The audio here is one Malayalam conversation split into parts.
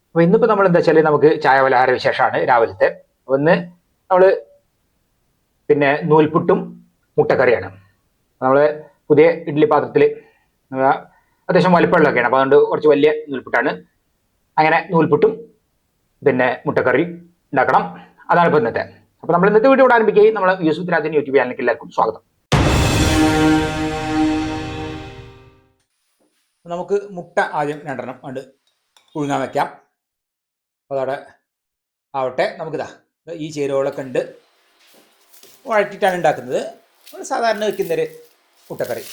അപ്പോൾ ഇന്നിപ്പോൾ നമ്മൾ എന്താ വെച്ചാൽ നമുക്ക് ചായ പലഹാര വിശേഷമാണ് രാവിലത്തെ. ഒന്ന് നമ്മൾ പിന്നെ നൂൽപുട്ടും മുട്ടക്കറിയാണ്. നമ്മൾ പുതിയ ഇഡ്ഡലി പാത്രത്തിൽ അത്യാവശ്യം വലിപ്പമുള്ളതൊക്കെയാണ്, അപ്പോൾ അതുകൊണ്ട് കുറച്ച് വലിയ നൂൽപുട്ടാണ്. അങ്ങനെ നൂൽപുട്ടും പിന്നെ മുട്ടക്കറി ഉണ്ടാക്കണം. അതാണ് ഇപ്പോൾ ഇന്നത്തെ. അപ്പോൾ നമ്മൾ ഇന്നത്തെ വീഡിയോ ഇവിടെ ആരംഭിക്കുകയും നമ്മൾ യൂസുഫ് രാജൻ യൂട്യൂബ് ചാനലിലേക്ക് എല്ലാവർക്കും സ്വാഗതം. നമുക്ക് മുട്ട ആദ്യം രണ്ടെണ്ണം ഉണ്ട് പുഴുങ്ങാൻ വയ്ക്കാം. അപ്പോൾ അതവിടെ ആവട്ടെ. നമുക്കിതാ ഈ ചേരുവകളൊക്കെ ഉണ്ട്, വഴറ്റിയിട്ടാണ് ഉണ്ടാക്കുന്നത്. നമ്മൾ സാധാരണ വയ്ക്കുന്നൊരു മുട്ടക്കറി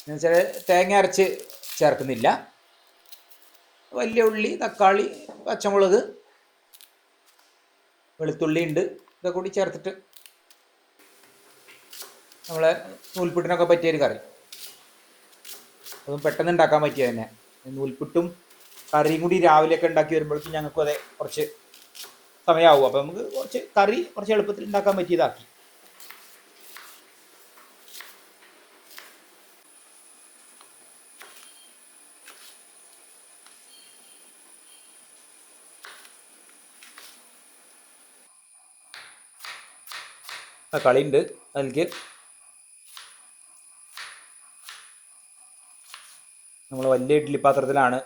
എന്നുവെച്ചാൽ തേങ്ങ അരച്ച് ചേർക്കുന്നില്ല. വലിയ ഉള്ളി, തക്കാളി, പച്ചമുളക്, വെളുത്തുള്ളി ഉണ്ട്, ഇതൊക്കെ കൂടി ചേർത്തിട്ട് നമ്മളെ നൂൽപുട്ടിനൊക്കെ പറ്റിയൊരു കറി. അതും പെട്ടെന്ന് ഉണ്ടാക്കാൻ പറ്റിയ തന്നെ. നൂൽപുട്ടും കറിയും കൂടി രാവിലെയൊക്കെ ഉണ്ടാക്കി വരുമ്പോഴേക്കും ഞങ്ങൾക്കും അതെ കുറച്ച് സമയമാവും. അപ്പോൾ നമുക്ക് കുറച്ച് കറി കുറച്ച് എളുപ്പത്തിൽ ഉണ്ടാക്കാൻ പറ്റിയതാക്കി. തക്കാളി ഉണ്ട്, അതിലേക്ക് നമ്മൾ വലിയ ഇഡ്ഡലി പാത്രത്തിലാണ്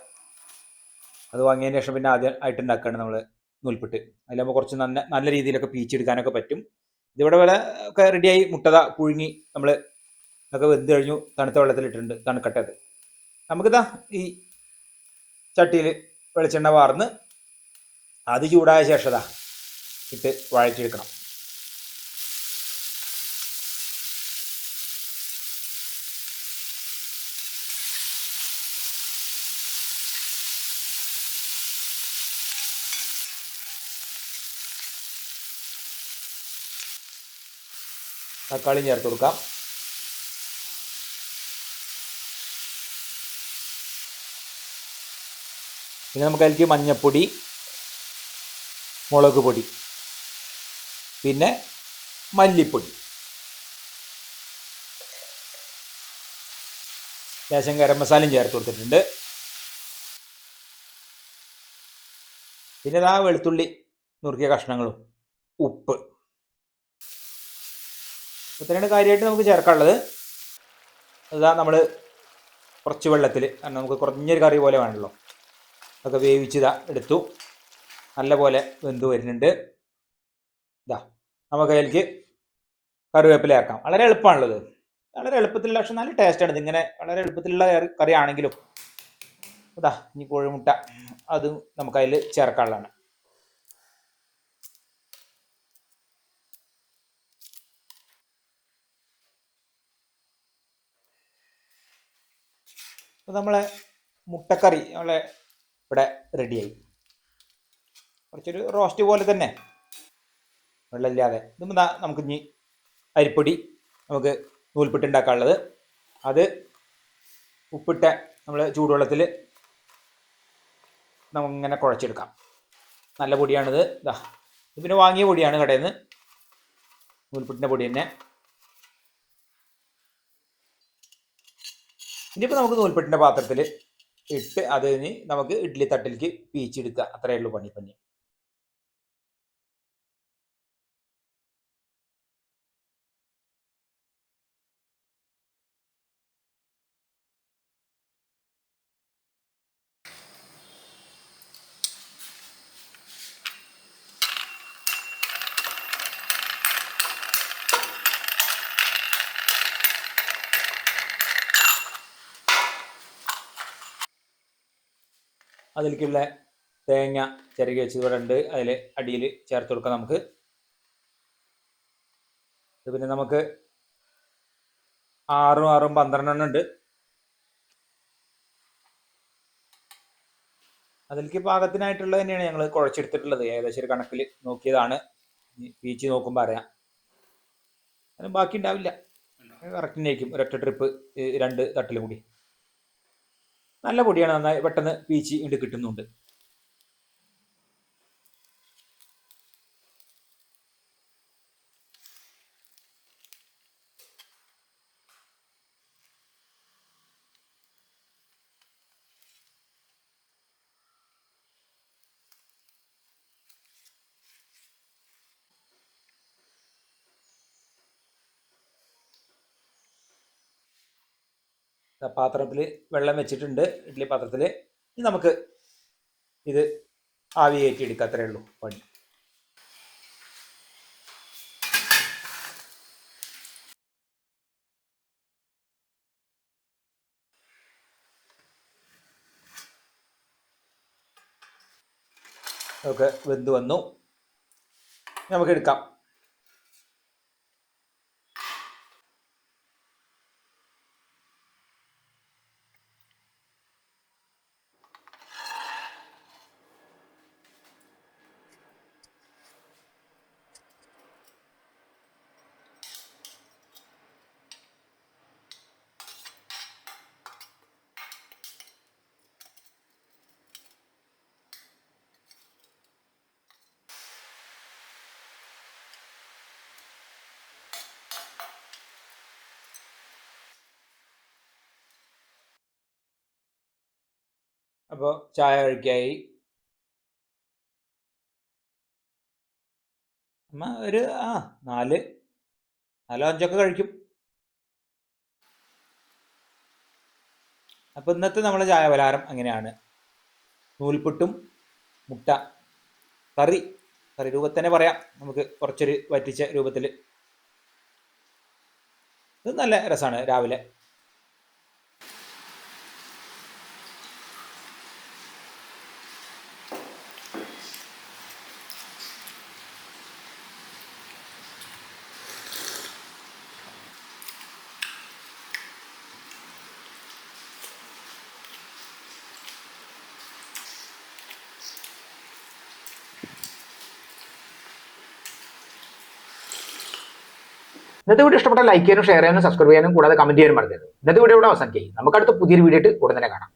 അത് വാങ്ങിയതിന് ശേഷം പിന്നെ ആദ്യം ആയിട്ട് ഉണ്ടാക്കുകയാണ് നമ്മൾ നൂൽപുട്ട്. അതിലാകുമ്പോൾ കുറച്ച് നല്ല രീതിയിലൊക്കെ പീച്ചെടുക്കാനൊക്കെ പറ്റും. ഇതിവിടെ വരെ ഒക്കെ റെഡിയായി. മുട്ടത പുഴുങ്ങി നമ്മൾ ഒക്കെ വെന്ത് കഴിഞ്ഞു, തണുത്ത വെള്ളത്തിലിട്ടിട്ടുണ്ട്, തണുക്കട്ടെ. അത് നമുക്കിതാ ഈ ചട്ടിയിൽ വെളിച്ചെണ്ണ വാർന്ന് അത് ചൂടായ ശേഷം ഇട്ട് വഴറ്റിയെടുക്കണം. തക്കാളി ചേർത്ത് കൊടുക്കാം. പിന്നെ നമുക്ക് അതിലേക്ക് മഞ്ഞൾപ്പൊടി, മുളക് പൊടി, പിന്നെ മല്ലിപ്പൊടി, ലേശം ഗരം മസാലയും ചേർത്ത് കൊടുത്തിട്ടുണ്ട്. പിന്നെ ഇതാ വെളുത്തുള്ളി നുറുക്കിയ കഷ്ണങ്ങളും, ഉപ്പ്, ഇത്രയാണ് കാര്യമായിട്ട് നമുക്ക് ചേർക്കാനുള്ളത്. അതാ നമ്മൾ കുറച്ച് വെള്ളത്തിൽ, കാരണം നമുക്ക് കുറഞ്ഞൊരു കറി പോലെ വേണമല്ലോ, അതൊക്കെ വേവിച്ചിതാ എടുത്തു. നല്ല പോലെ വെന്ത് വരുന്നുണ്ട്. ഇതാ നമുക്ക് അതിലേക്ക് കറിവേപ്പില ആക്കാം. വളരെ എളുപ്പമാണുള്ളത്, വളരെ എളുപ്പത്തിലുള്ള, പക്ഷെ നല്ല ടേസ്റ്റാണ് ഇതിങ്ങനെ. വളരെ എളുപ്പത്തിലുള്ള കറി ആണെങ്കിലും ഇതാ ഇനി കോഴിമുട്ട അത് നമുക്ക് അതിൽ ചേർക്കാനുള്ളതാണ്. അപ്പോൾ നമ്മളെ മുട്ടക്കറി നമ്മളെ ഇവിടെ റെഡിയായി. കുറച്ചൊരു റോസ്റ്റ് പോലെ തന്നെ, വെള്ളമില്ലാതെ. ഇതും നമുക്ക് ഇനി അരിപ്പൊടി നമുക്ക് നൂൽപുട്ട് ഉണ്ടാക്കാനുള്ളത്. അത് ഉപ്പിട്ട നമ്മൾ ചൂടുവെള്ളത്തിൽ നമുക്കിങ്ങനെ കുഴച്ചെടുക്കാം. നല്ല പൊടിയാണിത്. ഇതാ ഇത് പിന്നെ വാങ്ങിയ പൊടിയാണ് കടയിൽ നിന്ന്, നൂൽപുട്ടിൻ്റെ പൊടി തന്നെ. ഇനിയിപ്പോൾ നമുക്ക് നൂൽപുട്ടിൻ്റെ പാത്രത്തിൽ ഇട്ട് അത് കഴിഞ്ഞ് നമുക്ക് ഇഡ്ഡലി തട്ടിലേക്ക് പീച്ചെടുക്കുക. അത്രയേ ഉള്ളൂ പണി. അതിലേക്കുള്ള തേങ്ങ ചിരകി വെച്ചത് ഇവിടെ ഉണ്ട്, അതിൽ അടിയിൽ ചേർത്ത് കൊടുക്കാം നമുക്ക്. ഇത് പിന്നെ നമുക്ക് 6 12 ഉണ്ട്. അതിലേക്ക് പാകത്തിനായിട്ടുള്ളത് തന്നെയാണ് ഞങ്ങൾ കുഴച്ചെടുത്തിട്ടുള്ളത്. ഏകദേശം ഒരു കണക്കിൽ നോക്കിയതാണ്. പീച്ച് നോക്കുമ്പോൾ അറിയാം, അതിന് ബാക്കി ഉണ്ടാവില്ല, കറക്റ്റിനായിരിക്കും. ഒരൊറ്റ ട്രിപ്പ് 2 തട്ടിലും കൂടി. നല്ല പൊടിയാണ്, നന്നായി പെട്ടെന്ന് പീച്ച് ഇണ്ട് കിട്ടുന്നുണ്ട്. പാത്രത്തിൽ വെള്ളം വെച്ചിട്ടുണ്ട്, ഇഡ്ഡലി പാത്രത്തിൽ. ഇനി നമുക്ക് ഇത് ആവി കയറ്റി എടുക്കുക, അത്രയേ ഉള്ളൂ പണി. ഒക്കെ വെന്ത് വന്നു, നമുക്ക് എടുക്കാം. അപ്പോൾ ചായ കഴിക്കായി. അമ്മ ഒരു 4 5 കഴിക്കും. അപ്പോൾ ഇന്നത്തെ നമ്മുടെ ചായ പലഹാരം അങ്ങനെയാണ്. നൂൽപുട്ടും മുട്ട കറി രൂപത്തിൽ തന്നെ പറയാം, നമുക്ക് കുറച്ചൊരു വറ്റിച്ച രൂപത്തിൽ. ഇത് നല്ല രസമാണ് രാവിലെ. ഇന്നത്തെ വീഡിയോ ഇഷ്ടപ്പെട്ട ലൈക്ക് ചെയ്യാനും ഷെയർ ചെയ്യാനും സബ്സ്ക്രൈബ് ചെയ്യാനും കൂടാതെ കമന്റ് ചെയ്യാനും മറക്കരുത്. ഇന്നത്തെ വീഡിയോ ഇവിടെ അവസാനിക്കുകയും നമുക്ക് അടുത്ത പുതിയൊരു വീഡിയോ ആയിട്ട് ഉടൻ തന്നെ കാണാം.